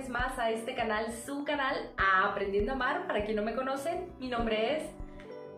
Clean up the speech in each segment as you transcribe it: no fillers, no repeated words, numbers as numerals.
vez más a este canal, su canal Aprendiendo a Amar. Para quien no me conocen, mi nombre es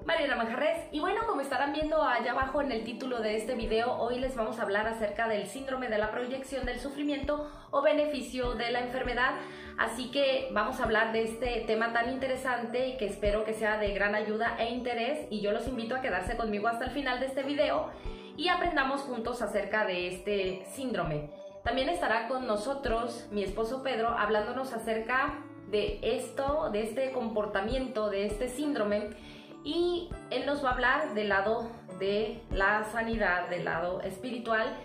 Mariana Manjarres. Y bueno, como estarán viendo allá abajo en el título de este video, hoy les vamos a hablar acerca del síndrome de la proyección del sufrimiento o beneficio de la enfermedad. Así que vamos a hablar de este tema tan interesante y que espero que sea de gran ayuda e interés. Y yo los invito a quedarse conmigo hasta el final de este video y aprendamos juntos acerca de este síndrome. También estará con nosotros mi esposo Pedro hablándonos acerca de esto, de este comportamiento, de este síndrome, y él nos va a hablar del lado de la sanidad, del lado espiritual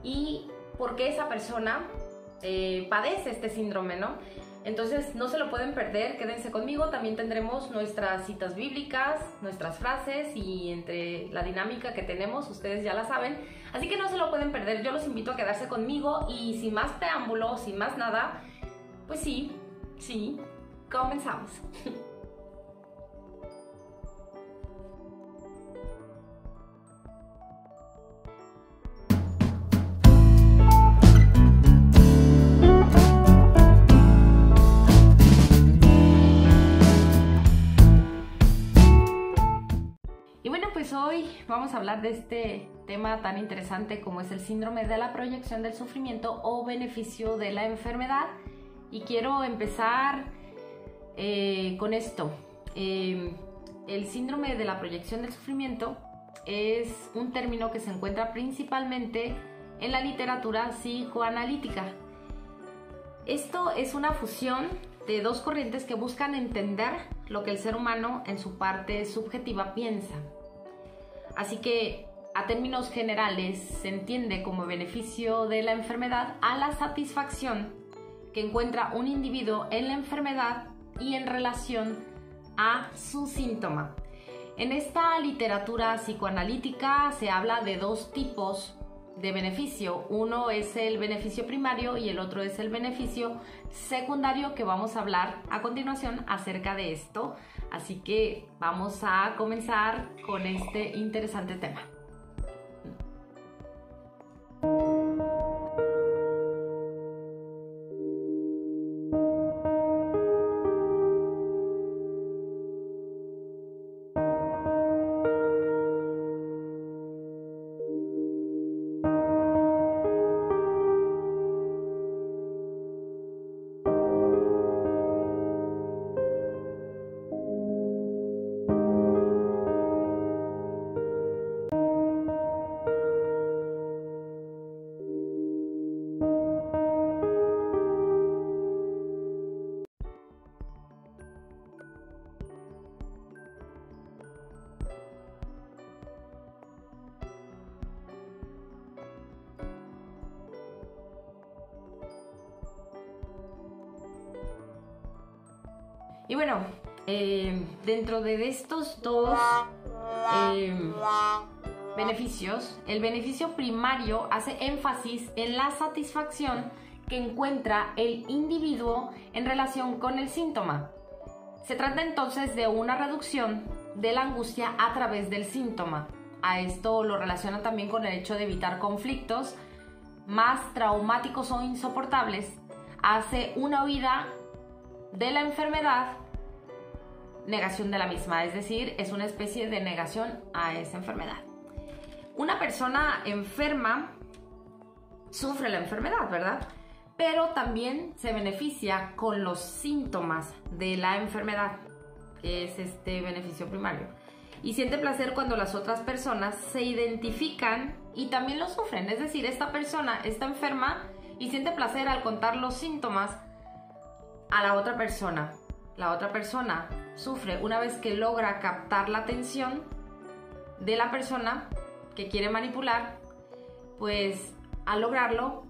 y por qué esa persona padece este síndrome, ¿no? Entonces no se lo pueden perder, quédense conmigo. También tendremos nuestras citas bíblicas, nuestras frases y entre la dinámica que tenemos, ustedes ya la saben, así que no se lo pueden perder. Yo los invito a quedarse conmigo y sin más preámbulo, sin más nada, pues sí, comenzamos. Hoy vamos a hablar de este tema tan interesante como es el síndrome de la proyección del sufrimiento o beneficio de la enfermedad, y quiero empezar con esto. El síndrome de la proyección del sufrimiento es un término que se encuentra principalmente en la literatura psicoanalítica. Esto es una fusión de dos corrientes que buscan entender lo que el ser humano en su parte subjetiva piensa. Así que, a términos generales, se entiende como beneficio de la enfermedad a la satisfacción que encuentra un individuo en la enfermedad y en relación a su síntoma. En esta literatura psicoanalítica se habla de dos tipos de beneficio. Uno es el beneficio primario y el otro es el beneficio secundario, que vamos a hablar a continuación acerca de esto. Así que vamos a comenzar con este interesante tema. Y bueno, dentro de estos dos beneficios, el beneficio primario hace énfasis en la satisfacción que encuentra el individuo en relación con el síntoma. Se trata entonces de una reducción de la angustia a través del síntoma. A esto lo relaciona también con el hecho de evitar conflictos más traumáticos o insoportables. Hace una huida de la enfermedad, negación de la misma, es decir, es una especie de negación a esa enfermedad. Una persona enferma sufre la enfermedad, ¿verdad? Pero también se beneficia con los síntomas de la enfermedad, que es este beneficio primario. Y siente placer cuando las otras personas se identifican y también lo sufren. Es decir, esta persona está enferma y siente placer al contar los síntomas a la otra persona. La otra persona sufre una vez que logra captar la atención de la persona que quiere manipular, pues al lograrlo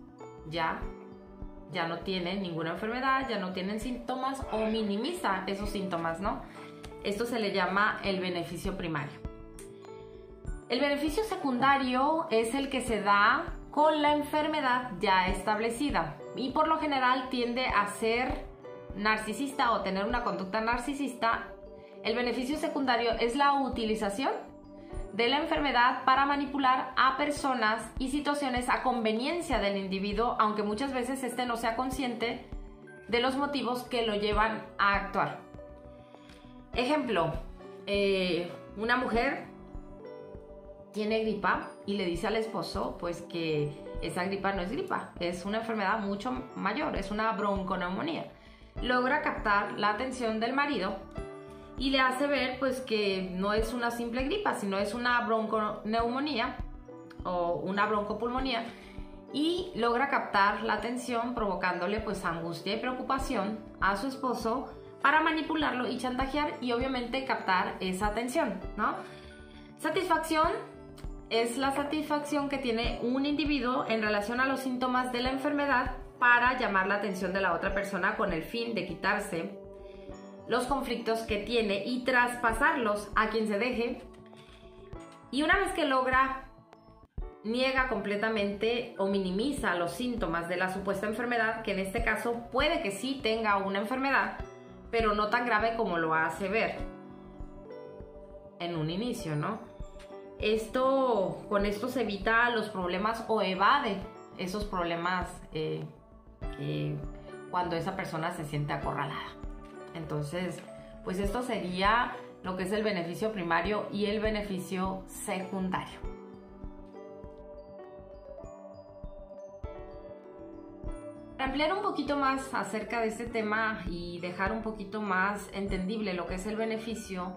ya no tiene ninguna enfermedad, ya no tienen síntomas o minimiza esos síntomas, ¿no? Esto se le llama el beneficio primario. El beneficio secundario es el que se da con la enfermedad ya establecida y por lo general tiende a ser narcisista o tener una conducta narcisista. El beneficio secundario es la utilización de la enfermedad para manipular a personas y situaciones a conveniencia del individuo, aunque muchas veces este no sea consciente de los motivos que lo llevan a actuar. Ejemplo, una mujer tiene gripa y le dice al esposo pues que esa gripa no es gripa, es una enfermedad mucho mayor, es una bronconeumonía. Logra captar la atención del marido y le hace ver pues que no es una simple gripa, sino es una bronconeumonía o una broncopulmonía, y logra captar la atención provocándole pues angustia y preocupación a su esposo para manipularlo y chantajear y obviamente captar esa atención, ¿no? Satisfacción es la satisfacción que tiene un individuo en relación a los síntomas de la enfermedad para llamar la atención de la otra persona con el fin de quitarse los conflictos que tiene y traspasarlos a quien se deje. Y una vez que logra, niega completamente o minimiza los síntomas de la supuesta enfermedad, que en este caso puede que sí tenga una enfermedad, pero no tan grave como lo hace ver en un inicio, ¿no? Con esto se evita los problemas o evade esos problemas cuando esa persona se siente acorralada. Entonces, pues esto sería lo que es el beneficio primario y el beneficio secundario. Para ampliar un poquito más acerca de este tema y dejar un poquito más entendible lo que es el beneficio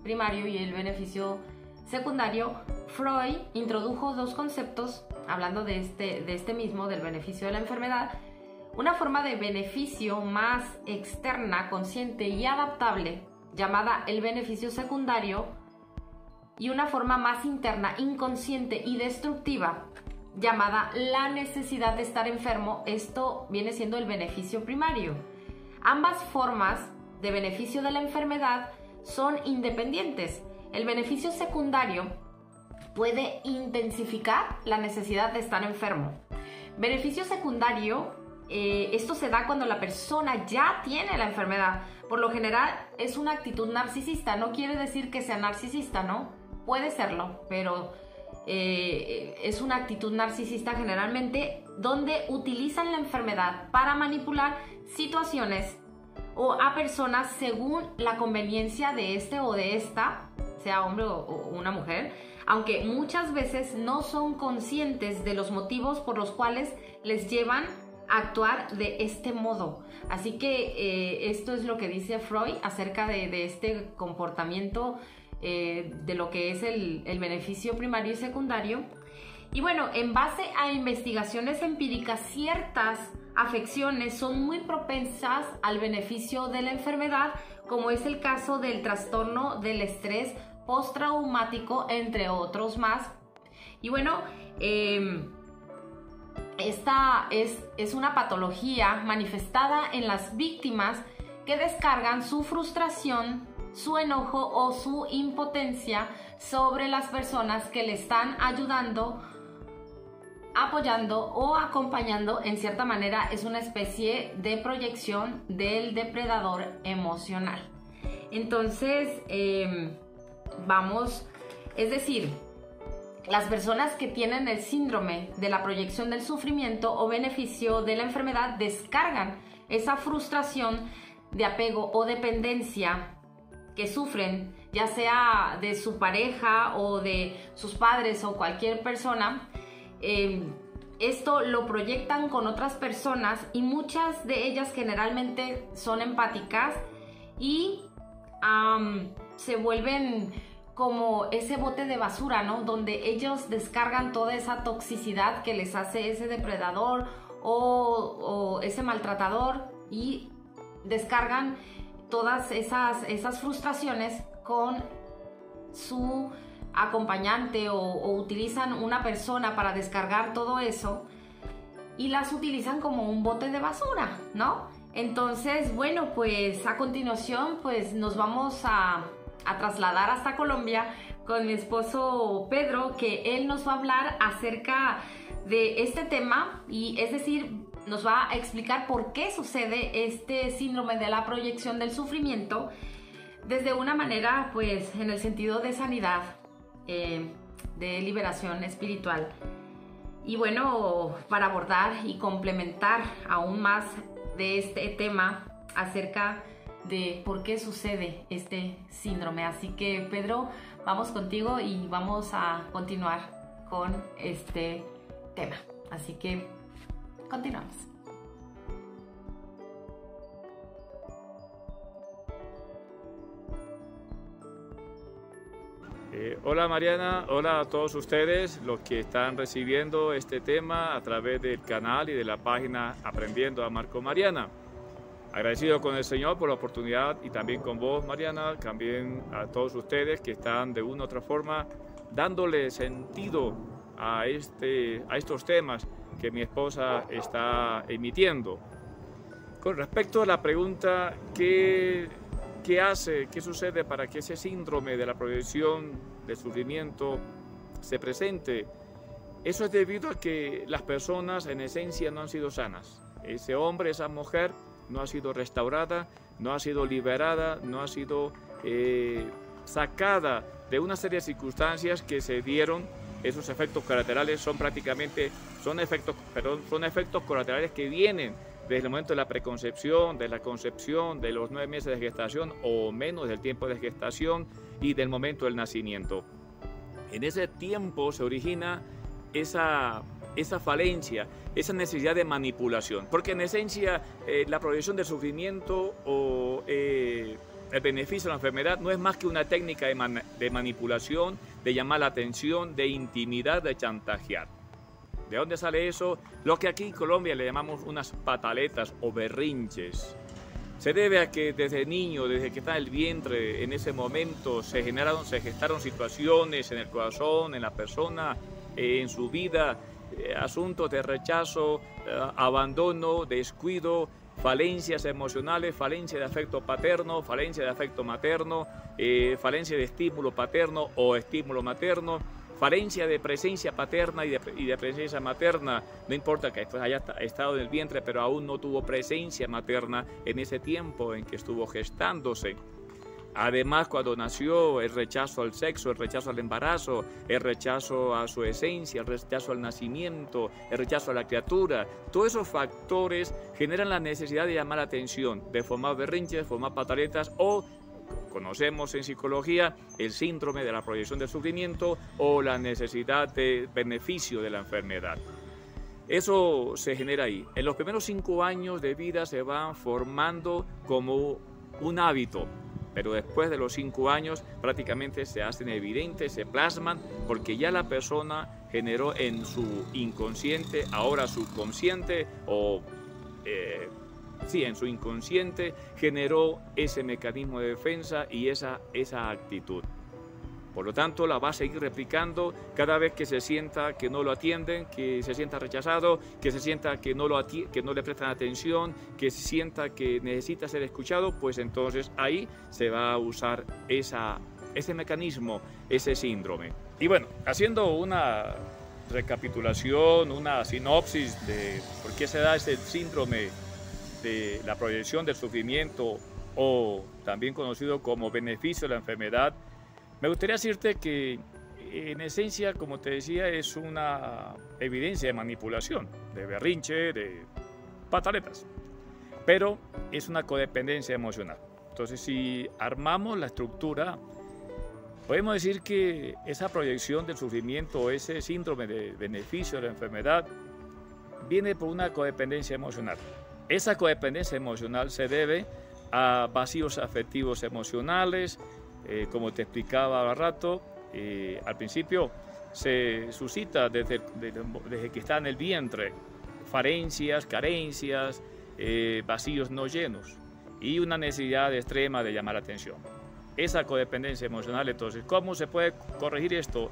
primario y el beneficio secundario, Freud introdujo dos conceptos, hablando de este mismo, del beneficio de la enfermedad: una forma de beneficio más externa, consciente y adaptable, llamada el beneficio secundario, y una forma más interna, inconsciente y destructiva, llamada la necesidad de estar enfermo. Esto viene siendo el beneficio primario. Ambas formas de beneficio de la enfermedad son independientes. El beneficio secundario puede intensificar la necesidad de estar enfermo. Beneficio secundario, esto se da cuando la persona ya tiene la enfermedad. Por lo general es una actitud narcisista. No quiere decir que sea narcisista, ¿no? Puede serlo, pero es una actitud narcisista generalmente, donde utilizan la enfermedad para manipular situaciones o a personas según la conveniencia de este o de esta, sea hombre o una mujer, aunque muchas veces no son conscientes de los motivos por los cuales les llevan a actuar de este modo. Así que esto es lo que dice Freud acerca de este comportamiento, de lo que es el beneficio primario y secundario. Y bueno, en base a investigaciones empíricas, ciertas afecciones son muy propensas al beneficio de la enfermedad, como es el caso del trastorno del estrés postraumático, entre otros más. Y bueno, esta es una patología manifestada en las víctimas que descargan su frustración, su enojo o su impotencia sobre las personas que le están ayudando, apoyando o acompañando. En cierta manera es una especie de proyección del depredador emocional. Entonces, es decir, las personas que tienen el síndrome de la proyección del sufrimiento o beneficio de la enfermedad descargan esa frustración de apego o dependencia que sufren, ya sea de su pareja o de sus padres o cualquier persona. Esto lo proyectan con otras personas y muchas de ellas generalmente son empáticas y se vuelven como ese bote de basura, ¿no? Donde ellos descargan toda esa toxicidad que les hace ese depredador o ese maltratador, y descargan todas esas frustraciones con su acompañante o utilizan una persona para descargar todo eso y las utilizan como un bote de basura, ¿no? Entonces, bueno, pues a continuación pues nos vamos a trasladar hasta Colombia con mi esposo Pedro, que él nos va a hablar acerca de este tema, y es decir, nos va a explicar por qué sucede este síndrome de la proyección del sufrimiento desde una manera, pues, en el sentido de sanidad, de liberación espiritual. Y bueno, para abordar y complementar aún más de este tema acerca de por qué sucede este síndrome. Así que, Pedro, vamos contigo y vamos a continuar con este tema. Así que continuamos. Hola Mariana, hola a todos ustedes, los que están recibiendo este tema a través del canal y de la página Aprendiendo a Amar con Mariana. Agradecido con el Señor por la oportunidad y también con vos, Mariana, también a todos ustedes que están de una u otra forma dándole sentido a estos temas que mi esposa está emitiendo. Con respecto a la pregunta, ¿qué sucede para que ese síndrome de la proyección del sufrimiento se presente? Eso es debido a que las personas en esencia no han sido sanas. Ese hombre, esa mujer no ha sido restaurada, no ha sido liberada, no ha sido sacada de una serie de circunstancias que se dieron. Esos efectos colaterales son efectos colaterales que vienen desde el momento de la preconcepción, de la concepción, de los 9 meses de gestación o menos del tiempo de gestación y del momento del nacimiento. En ese tiempo se origina esa falencia, esa necesidad de manipulación, porque en esencia la proyección del sufrimiento o el beneficio de la enfermedad no es más que una técnica de manipulación, de llamar la atención, de intimidad, de chantajear. ¿De dónde sale eso? Lo que aquí en Colombia le llamamos unas pataletas o berrinches. Se debe a que desde niño, desde que está en el vientre, en ese momento se gestaron situaciones en el corazón, en la persona, en su vida, asuntos de rechazo, abandono, descuido, falencias emocionales, falencia de afecto paterno, falencia de afecto materno, falencia de estímulo paterno o estímulo materno, falencia de presencia paterna y de presencia materna. No importa que después haya estado en el vientre, pero aún no tuvo presencia materna en ese tiempo en que estuvo gestándose. Además, cuando nació, el rechazo al sexo, el rechazo al embarazo, el rechazo a su esencia, el rechazo al nacimiento, el rechazo a la criatura, todos esos factores generan la necesidad de llamar la atención, de formar berrinches, formar pataletas o, conocemos en psicología, el síndrome de la proyección del sufrimiento o la necesidad de beneficio de la enfermedad. Eso se genera ahí. En los primeros 5 años de vida se van formando como un hábito, pero después de los 5 años prácticamente se hacen evidentes, se plasman, porque ya la persona generó en su inconsciente, ahora subconsciente en su inconsciente generó ese mecanismo de defensa y esa actitud. Por lo tanto, la va a seguir replicando cada vez que se sienta que no lo atienden, que se sienta rechazado, que se sienta que no le prestan atención, que se sienta que necesita ser escuchado, pues entonces ahí se va a usar ese mecanismo, ese síndrome. Y bueno, haciendo una recapitulación, una sinopsis de por qué se da ese síndrome de la proyección del sufrimiento o también conocido como beneficio de la enfermedad, me gustaría decirte que en esencia, como te decía, es una evidencia de manipulación, de berrinche, de pataletas, pero es una codependencia emocional. Entonces, si armamos la estructura, podemos decir que esa proyección del sufrimiento o ese síndrome de beneficio de la enfermedad viene por una codependencia emocional. Esa codependencia emocional se debe a vacíos afectivos emocionales, como te explicaba hace rato, al principio se suscita desde que está en el vientre, falencias, carencias, vacíos no llenos y una necesidad extrema de llamar la atención. Esa codependencia emocional, entonces, ¿cómo se puede corregir esto?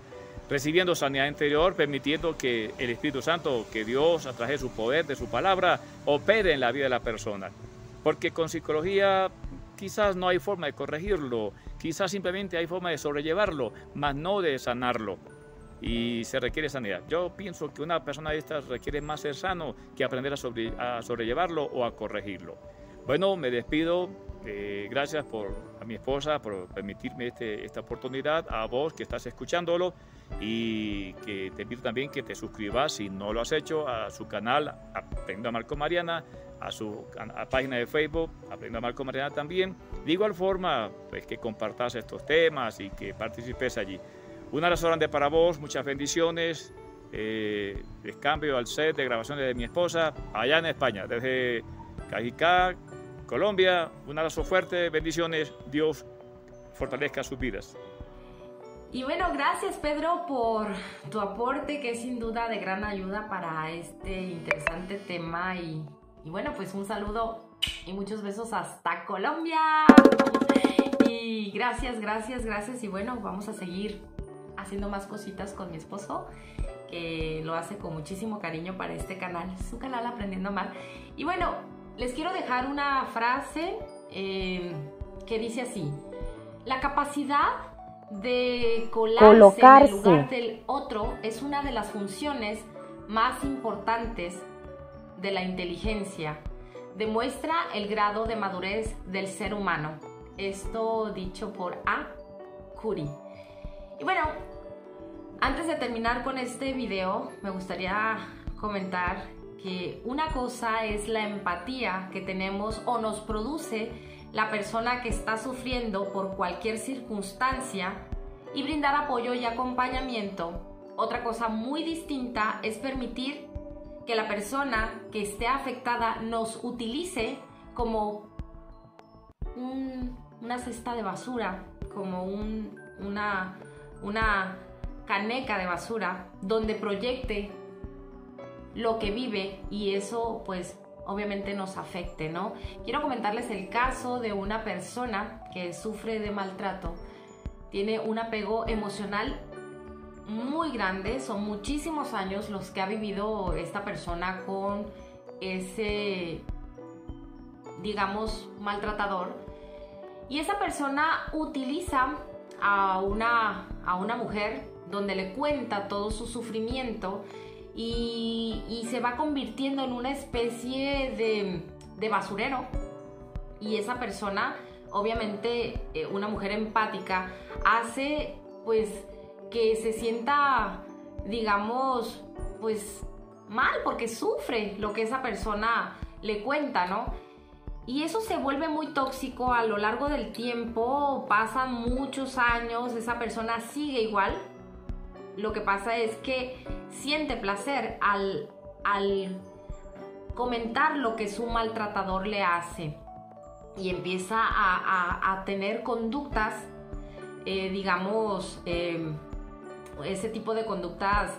Recibiendo sanidad interior, permitiendo que el Espíritu Santo, que Dios a través de su poder, de su palabra, opere en la vida de la persona. Porque con psicología quizás no hay forma de corregirlo, quizás simplemente hay forma de sobrellevarlo, mas no de sanarlo. Y se requiere sanidad. Yo pienso que una persona de estas requiere más ser sano que aprender a sobrellevarlo o a corregirlo. Bueno, me despido. Gracias a mi esposa por permitirme esta oportunidad, a vos que estás escuchándolo, y que te pido también que te suscribas, si no lo has hecho, a su canal Aprendiendo a Amar con Mariana, a página de Facebook, Aprendiendo a Amar con Mariana también. De igual forma, pues, que compartas estos temas y que participes allí. Un abrazo grande para vos, muchas bendiciones. Les cambio al set de grabaciones de mi esposa allá en España, desde Cajicá, Colombia. Un abrazo fuerte, bendiciones, Dios fortalezca sus vidas. Y bueno, gracias Pedro por tu aporte, que es sin duda de gran ayuda para este interesante tema. Y bueno, pues un saludo y muchos besos hasta Colombia. Y gracias. Y bueno, vamos a seguir haciendo más cositas con mi esposo, que lo hace con muchísimo cariño para este canal, su canal Aprendiendo a Amar. Y bueno, les quiero dejar una frase que dice así: la capacidad de colocarse en el lugar del otro es una de las funciones más importantes de la inteligencia. Demuestra el grado de madurez del ser humano. Esto dicho por A. Curie. Y bueno, antes de terminar con este video, me gustaría comentar que una cosa es la empatía que tenemos o nos produce la persona que está sufriendo por cualquier circunstancia y brindar apoyo y acompañamiento. Otra cosa muy distinta es permitir que la persona que esté afectada nos utilice como una cesta de basura, como una caneca de basura donde proyecte lo que vive, y eso pues obviamente nos afecte, ¿no? Quiero comentarles el caso de una persona que sufre de maltrato. Tiene un apego emocional muy grande, son muchísimos años los que ha vivido esta persona con ese, digamos, maltratador, y esa persona utiliza a una mujer donde le cuenta todo su sufrimiento y se va convirtiendo en una especie de basurero. Y esa persona, obviamente una mujer empática, hace pues que se sienta, digamos, pues mal, porque sufre lo que esa persona le cuenta, ¿no? Y eso se vuelve muy tóxico a lo largo del tiempo, pasan muchos años, esa persona sigue igual. Lo que pasa es que siente placer al comentar lo que su maltratador le hace, y empieza a tener conductas, digamos, ese tipo de conductas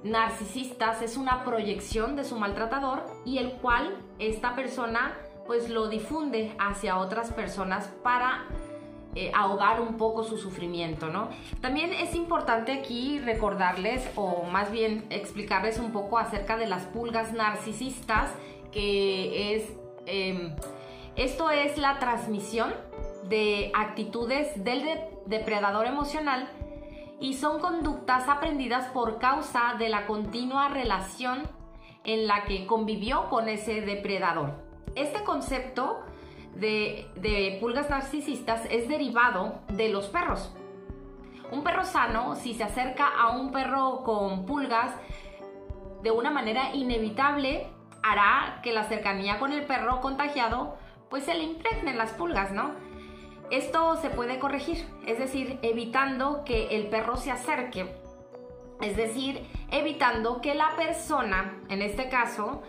narcisistas. Es una proyección de su maltratador, y el cual esta persona pues lo difunde hacia otras personas para ahogar un poco su sufrimiento, ¿no? También es importante aquí recordarles, o más bien explicarles un poco acerca de las pulgas narcisistas, que es esto es la transmisión de actitudes del depredador emocional, y son conductas aprendidas por causa de la continua relación en la que convivió con ese depredador. Este concepto de pulgas narcisistas es derivado de los perros. Un perro sano, si se acerca a un perro con pulgas, de una manera inevitable hará que la cercanía con el perro contagiado pues se le impregnen las pulgas, ¿no? Esto se puede corregir, es decir, evitando que el perro se acerque, es decir, evitando que la persona, en este caso,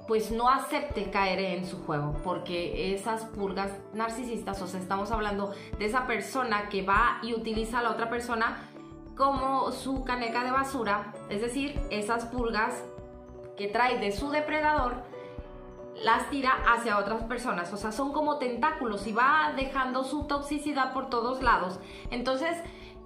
pues no acepte caer en su juego, porque esas pulgas narcisistas, o sea, estamos hablando de esa persona que va y utiliza a la otra persona como su caneca de basura, es decir, esas pulgas que trae de su depredador las tira hacia otras personas, o sea, son como tentáculos y va dejando su toxicidad por todos lados. Entonces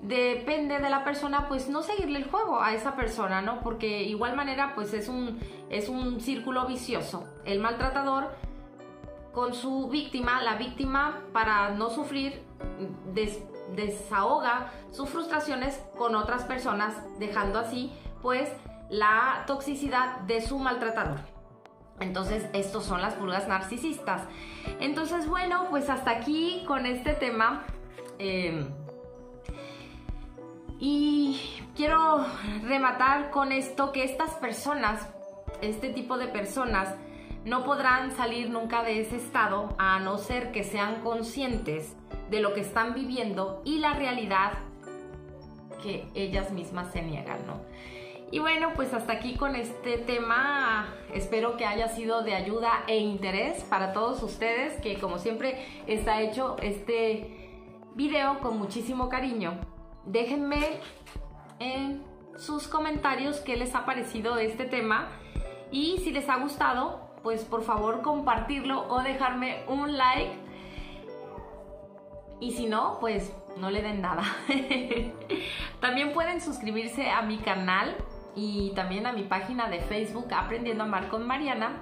depende de la persona pues no seguirle el juego a esa persona, ¿no? Porque igual manera pues es un círculo vicioso. El maltratador con su víctima, la víctima, para no sufrir, desahoga sus frustraciones con otras personas, dejando así pues la toxicidad de su maltratador. Entonces, estos son las pulgas narcisistas. Entonces, bueno, pues hasta aquí con este tema. Y quiero rematar con esto, que estas personas, este tipo de personas, no podrán salir nunca de ese estado a no ser que sean conscientes de lo que están viviendo y la realidad que ellas mismas se niegan, ¿no? Y bueno, pues hasta aquí con este tema. Espero que haya sido de ayuda e interés para todos ustedes, que como siempre está hecho este video con muchísimo cariño. Déjenme en sus comentarios qué les ha parecido este tema y si les ha gustado, pues por favor compartirlo o dejarme un like. Y si no, pues no le den nada. También pueden suscribirse a mi canal y también a mi página de Facebook Aprendiendo a Amar con Mariana,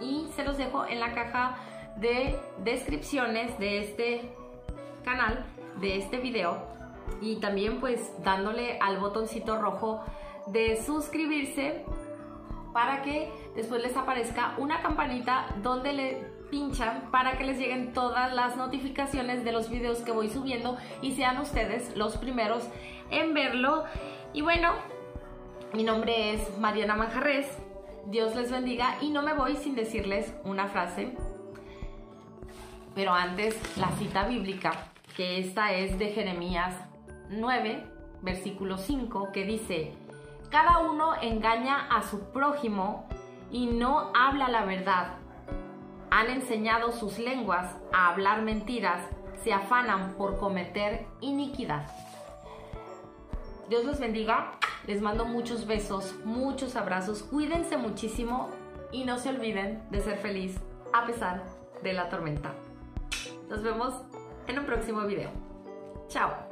y se los dejo en la caja de descripciones de este canal, de este video, y también pues dándole al botoncito rojo de suscribirse para que después les aparezca una campanita donde le pinchan para que les lleguen todas las notificaciones de los videos que voy subiendo y sean ustedes los primeros en verlo. Y bueno, mi nombre es Mariana Manjarres. Dios les bendiga y no me voy sin decirles una frase. Pero antes, la cita bíblica, que esta es de Jeremías 9, versículo 5, que dice: cada uno engaña a su prójimo y no habla la verdad. Han enseñado sus lenguas a hablar mentiras, se afanan por cometer iniquidad. Dios los bendiga, les mando muchos besos, muchos abrazos, cuídense muchísimo y no se olviden de ser feliz a pesar de la tormenta. Nos vemos en un próximo video. Chao.